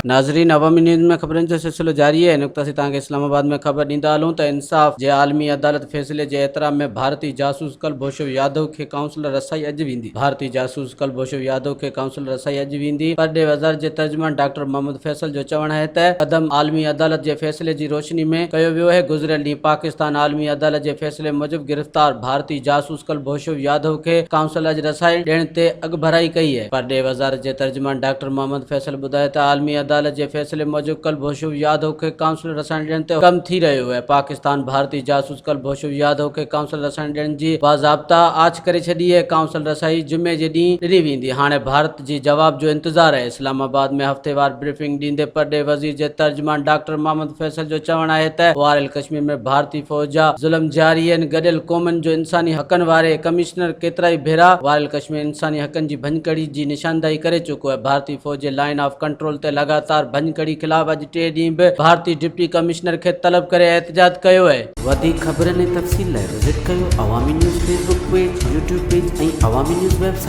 नाज़रीन, अवामी न्यूज़ में ख़बरनि जो सिलसिलो जारी है। नुक़्ता से तव्हांखे इस्लामाबाद में ख़बर ॾींदा हलूं त इंसाफ़ जे आलमी अदालत फ़ैसिले जे एतराम में भारतीय जासूस कुलभूषण यादव खे काउंसिलर रसाई अॼु वेंदी। भारतीय जासूस कुलभूषण यादव खे काउंसिलर रसाई अॼु वेंदी। परॾे वज़ार जे तर्जुमान डॉक्टर मोहम्मद फैसल जो चवणु आहे त क़दम आलमी अदालत जे फ़ैसिले जी रोशनी में कयो वियो आहे। गुज़िरियल ॾींहुं पाकिस्तान आलमी अदालत जे फ़ैसिले मूजिबि गिरफ़्तार भारतीय जासूस कुलभूषण यादव खे काउंसिल अॼु रसाई ॾियण ते अॻभराई कई आहे। परॾे वज़ार जे तर्जुमान डॉक्टर मोहम्मद फैसल ॿुधायो त आलमी अदालत जे फ़ैसिले मूजिबि कुलभूषण यादव खे काउंसिल रसाइण ॾियण ते कमु थी रहियो आहे। पाकिस्तान भारतीय जासूस कुलभूषण यादव खे काउंसिल रसाइण ॾियण जी बाज़ाब्ता आछ करे छॾी आहे। काउंसिल रसाई जुमे जे ॾींहुं ॾिनी वेंदी। हाणे भारत जी जवाब जो इंतज़ार आहे। इस्लामाबाद में हफ़्तेवार ब्रीफिंग ॾींदे परॾे वज़ीर जे तर्जुमान डॉक्टर मोहम्मद फैसल जो चवणु आहे त वारियल कश्मीर में भारतीय फ़ौज जा ज़ुल्म जारी आहिनि। गॾियल क़ौमुनि जो इंसानी हक़नि वारे कमिश्नर केतिराई भेरा वारियल कश्मीर इंसानी हक़नि जी भञकड़ी जी निशानदाही करे चुको आहे। भारतीय फ़ौज जे लाइन ऑफ कंट्रोल ते लगातार भञकड़ी ख़िलाफ़ अॼु टे ॾींहं बि भारतीय डिप्टी कमिश्नर खे तलब करे एहतजाज कयो आहे। वधीक ख़बरनि ऐं तफ़सील लाइ विज़िट कयो अवामी news Facebook page, YouTube page ऐं अवामी न्यूज़ वेबसाइट।